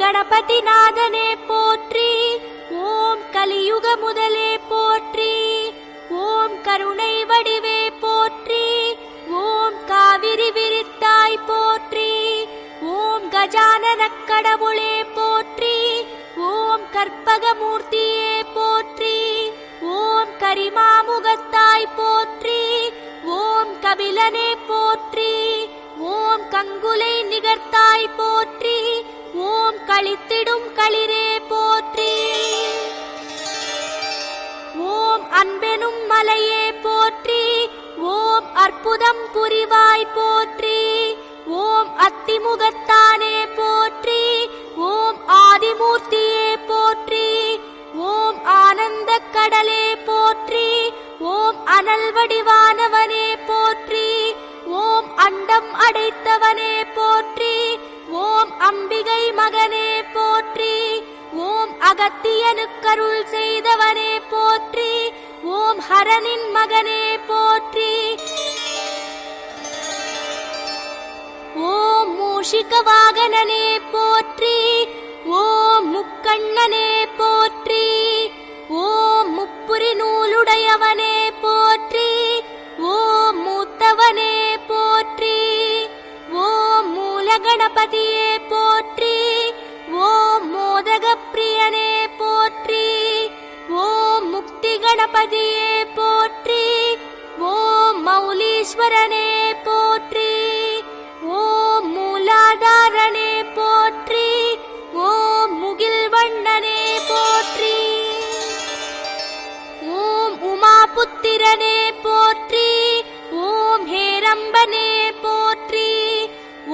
கணபதி நாதனே போற்றி. ஓம் கலியுக முதலே போற்றி. ஓம் கருணை வடிவே போற்றி. ஓம் காவிரி விரித்தாய் போற்றி. ஓம் கஜானனக் கடவுளே போற்றி. ஓம் கற்பகமூர்த்தியே போற்றி. ஓம் கரிமாமுகத்தாய் போற்றி. ஓம் கபிலனே போற்றி. ஓம் கங்குலை நிகர்த்தாய் போற்றி. ஓம் களித்திடும் களிரே போற்றி. ஓம் அன்பெனும் மலையே போற்றி. ஓம் அற்புதம் புரிவாய் போற்றி. ஓம் அத்திமுகத்தானே போற்றி. ஓம் ஆதிமூர்த்தியே போற்றி. ஓம் ஆனந்த கடலே போற்றி. ஓம் அனல் வடிவானவனே போற்றி. ஓம் அண்டம் அடைத்தவனே போற்றி. ஓம் அம்பிகை மகனே போற்றி. ஓம் அகத்தியனுக்கருள் செய்தவனே போற்றி. ஓம் ஹரனின் மகனே போற்றி. ஓம் மூஷிக வாகனனே போற்றி. ஓம் முக்கண்ணனே போற்றி. ஓம் முப்புரி நூலுடையவனே போற்றி. ஓம் மூத்தவனே போற்றி. ஓம் மூலகணபதியே போற்றி. ஓம் மோதக பிரியனே போற்றி. ஓம் முக்தி கணபதியே போற்றி. ஓம் மௌலீஸ்வரனே போற்றி. ஓம் மூலாதாரனே போற்றி. ஓம் முகில்வண்ணனே போற்றி. ஓம் உமாபுத்திரனே போற்றி. ஓம் ஹேரம்பனே போற்றி.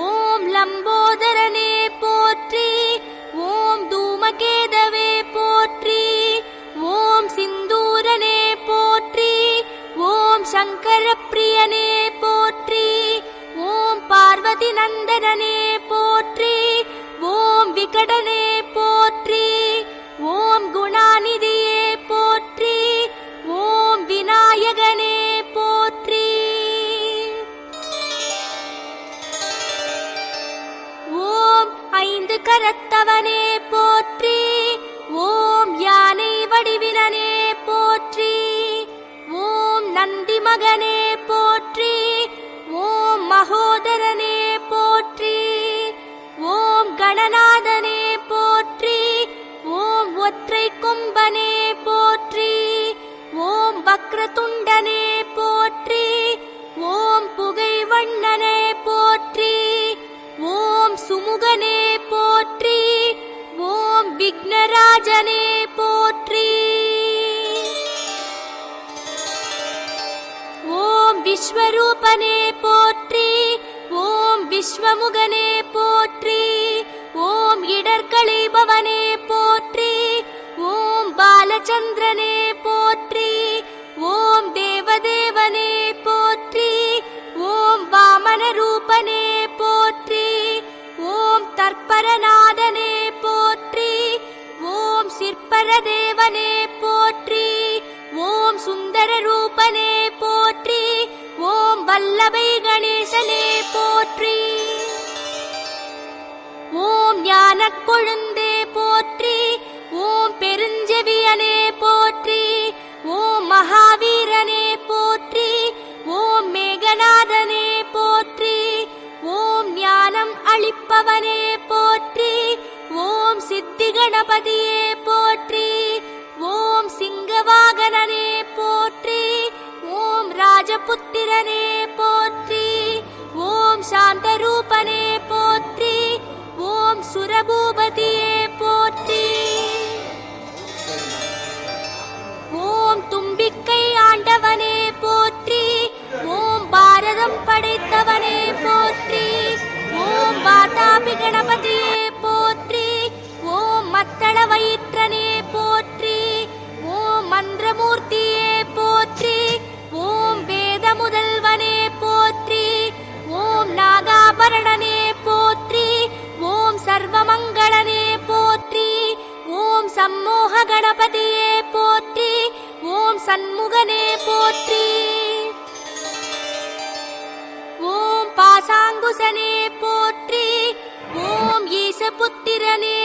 ஓம் லம்போதரனே போற்றி. ஓம் தூமகேதவே போற்றி. ஓம் சிந்தூரனே போற்றி. ஓம் சங்கர பிரியனே போற்றி. ஓம் பார்வதி நந்தனனே போற்றி. ஓம் விகடனே போற்றி. ஓம் குணாநிதியே போற்றி. ஓம் விநாயகனே போற்றி. ஓம் ஐந்து கரத்தவனே போற்றி. ஓம் யானை வடிவினனே போற்றி. ஓம் நந்தி மகனே போற்றி. ஓம் மகோதரனே போற்றி. ஓம் கணநாதனே போற்றி. ஓம் ஒற்றை கொம்பனே போற்றி. ஓம் வக்ரதுண்டனே போற்றி. ஓம் புகைவண்ணனே போற்றி. ஓம் சுமுகனே போற்றி. ஓம் விக்னராஜனே போற்றி. ஓம் விஸ்வரூபனே போற்றி. ஓம் விஸ்வமுகனே போற்றி. ஓம் இடர்களைபவனே போற்றி. ஓம் பாலச்சந்திரனே போற்றி. ஓம் தேவதேவனே போற்றி. ஓம் வாமன ரூபனே போற்றி. ஓம் தற்பரநாதனே போற்றி. ஓம் சிற்பரதேவனே போற்றி. ஓம் சுந்தர ரூபனே போற்றி. ஓம் வல்லபை கணேசனே போற்றி. ஓம் ஞானக் கொழுந்தே போற்றி. ஓம் பெருஞ்செவியனே போற்றி. ஓம் மகாவீரனே போற்றி. ஓம் மேகநாதனே போற்றி. ஓம் ஞானம் அளிப்பவனே போற்றி. ஓம் சித்தி கணபதியே போற்றி. ஓம் சிங்கவாகனனே போற்றி. ஓம் ராஜபுத்திரனே போற்றி. ஓம் சாந்தரூபனே போற்றி. ஓம் சுரபூபதியே போற்றி. ஓம் தும்பிக்கை ஆண்டவனே போற்றி. ஓம் பாரதம் படைத்தவனே போற்றி. ஓம் வாதாபி கணபதியே போற்றி. ஓம் மத்தள வயிற்றனே போற்றி. ஓம் மந்திரமூர்த்தியே போற்றி. ஓம் வேத முதல்வனே போற்றி. ஓம் நாகாபரணனே போற்றி. ஓம் சர்வமங்களனே போற்றி. ஓம் சம்மோக கணபதியே போற்றி. ஓம் சண்முகனே போற்றி. ஓம் பாசாங்குசனே போற்றி. ஓம் ஈசபுத்திரனே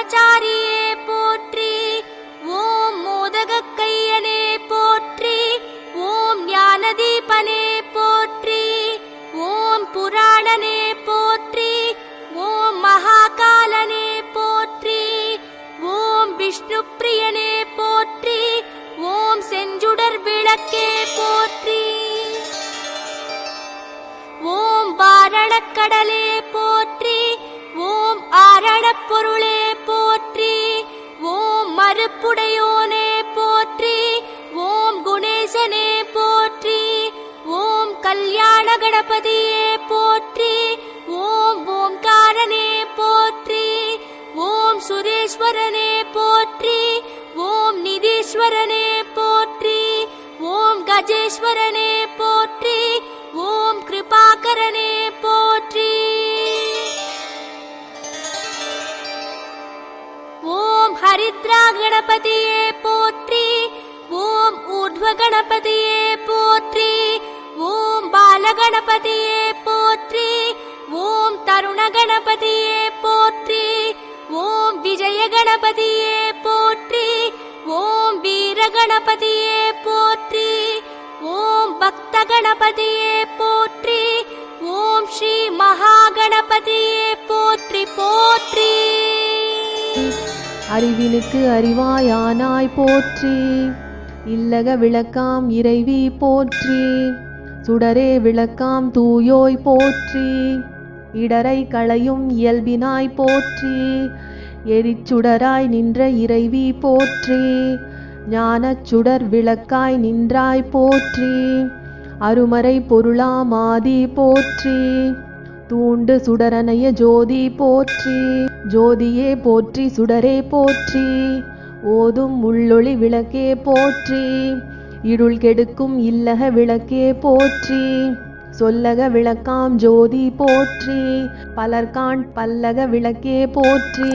பரமாச்சாரியே போற்றி. ஓம் மோதகக் கையனே போற்றி. ஓம் ஞானதீபனே போற்றி. ஓம் புராணனே போற்றி. ஓம் மகாகாலனே போற்றி. ஓம் விஷ்ணு பிரியனே போற்றி. ஓம் செஞ்சுடர் விளக்கே போற்றி. ஓம் வாரணக்கடலே போற்றி. ஓம் ஆரணப் பொருளே போற்றி. ஓம் மறுப்புடையோனே போற்றி. ஓம் குணேசனே போற்றி. ஓம் கல்யாண கணபதியே போற்றி. ஓம் ஓம்காரனே போற்றி. ஓம் சுரேஸ்வரனே போற்றி. ஓம் நிதீஸ்வரனே போற்றி. ஓம் கஜேஸ்வரனே போற்றி. ஓம் கிருபாகரனே போற்றி. ஓம் ஹரித்ரா கணபதியே போற்றி. ஓம் ஊர்த்வ கணபதியே போற்றி. ஓம் பாலகணபதியே போற்றி. ஓம் தருண கணபதியே போற்றி. ஓம் விஜய கணபதியே போற்றி. ஓம் வீர கணபதியே போற்றி. ஓம் பக்த கணபதியே போற்றி. ஓம் ஸ்ரீ மகாகணபதியே போற்றி போற்றி. அறிவினுக்கு அறிவாயானாய் போற்றி. இல்லக விளக்காம் இறைவி போற்றி. சுடரே விளக்காம் தூயோய் போற்றி. இடரை களையும் இயல்பினாய் போற்றி. எரிச்சுடராய் நின்ற இறைவி போற்றி. ஞானச் சுடர் விளக்காய் நின்றாய் போற்றி. அருமறை பொருளாமாதி போற்றி. தூண்டு சுடரனைய ஜோதி போற்றி. ஜோதியே போற்றி சுடரே போற்றி. ஓதும் உள்ளொளி விளக்கே போற்றி. இருள் கெடுக்கும் இல்லக விளக்கே போற்றி. சொல்லக விளக்காம் ஜோதி போற்றி. பலர்காண் பல்லக விளக்கே போற்றி.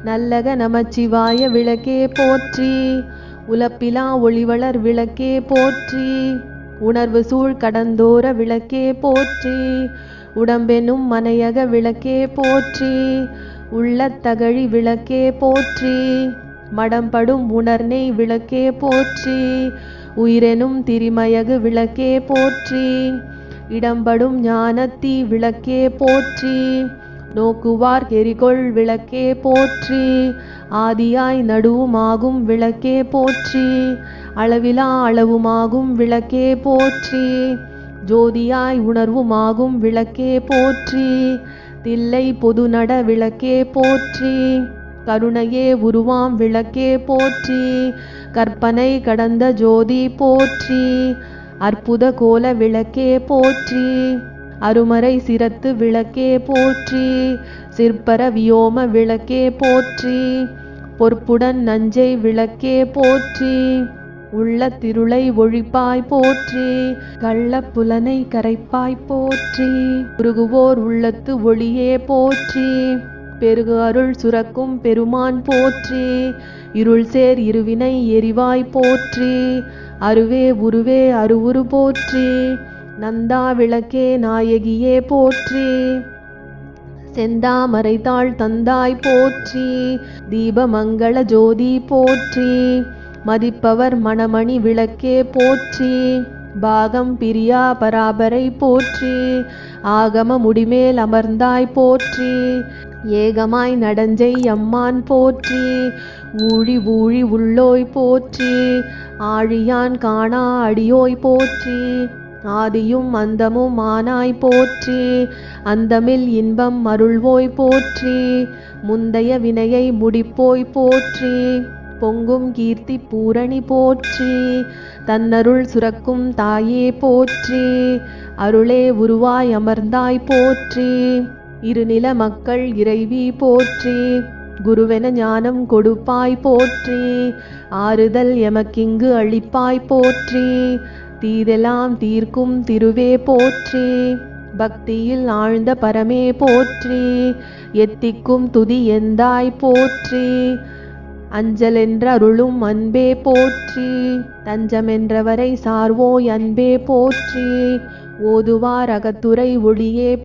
நல்லக நமச்சிவாய விளக்கே போற்றி. உலப்பிலா ஒளிவளர் விளக்கே போற்றி. உணர்வு சூழ் கடந்தோர விளக்கே போற்றி. உடம்பெனும் மனையக விளக்கே போற்றி. உள்ளத்தகழி விளக்கே போற்றி. மடம்படும் உணர்நெய் விளக்கே போற்றி. உயிரெனும் திரிமயகு விளக்கே போற்றி. இடம்படும் ஞானத்தி விளக்கே போற்றி. நோக்குவார் எரிகொள் விளக்கே போற்றி. ஆதியாய் நடுவுமாகும் விளக்கே போற்றி. அளவிலா அளவுமாகும் விளக்கே போற்றி. ஜோதியாய் உணர்வுமாகும் விளக்கே போற்றி. தில்லை பொதுநட விளக்கே போற்றி. கருணையே உருவாம் விளக்கே போற்றி. கற்பனை கடந்த ஜோதி போற்றி. அற்புத கோல விளக்கே போற்றி. அருமறை சிரத்து விளக்கே போற்றி. சிற்பர வியோம விளக்கே போற்றி. பொற்புடன் நஞ்சை விளக்கே போற்றி. உள்ள திருளை ஒழிப்பாய் போற்றி. கள்ள புலனை கரைப்பாய் போற்றி. உருகுவோர் உள்ளத்து ஒளியே போற்றி. பெருகு அருள் சுரக்கும் பெருமான் போற்றி. இருள் சேர் இருவினை எரிவாய் போற்றி. அருவே உருவே அருவுரு போற்றி. நந்தா விளக்கே நாயகியே போற்றி. செந்தாமரைத்தாள் தந்தாய் போற்றி. தீபமங்கள ஜோதி போற்றி. மதிப்பவர் மணமணி விளக்கே போற்றி. பாகம் பிரியா பராபரை போற்றி. ஆகம முடிமேல் அமர்ந்தாய் போற்றி. ஏகமாய் நடஞ்சை அம்மான் போற்றி. ஊழி ஊழி உள்ளோய் போற்றி. ஆழியான் காணா அடியோய் போற்றி. ஆதியும் அந்தமும் ஆனாய் போற்றி. அந்தமில் இன்பம் அருள்வோய் போற்றி. முந்தைய வினையை முடிப்போய் போற்றி. பொங்கும் கீர்த்தி பூரணி போற்றி. தன்னருள் சுரக்கும் தாயே போற்றி. அருளே உருவாய் அமர்ந்தாய் போற்றி. இருநில மக்கள் இறைவி போற்றி. குருவென ஞானம் கொடுப்பாய் போற்றி. ஆறுதல் எமக்கிங்கு அளிப்பாய் போற்றி. தீதெல்லாம் தீர்க்கும் திருவே போற்றி. பக்தியில் ஆழ்ந்த பரமே போற்றி. எத்திக்கும் துதி எந்தாய் போற்றி. அஞ்சலென்ற அருளும் அன்பே போற்றி. தஞ்சமென்றவரை சார்வோய் அன்பே போற்றி. ஓதுவார் அகத்துரை ஒளியே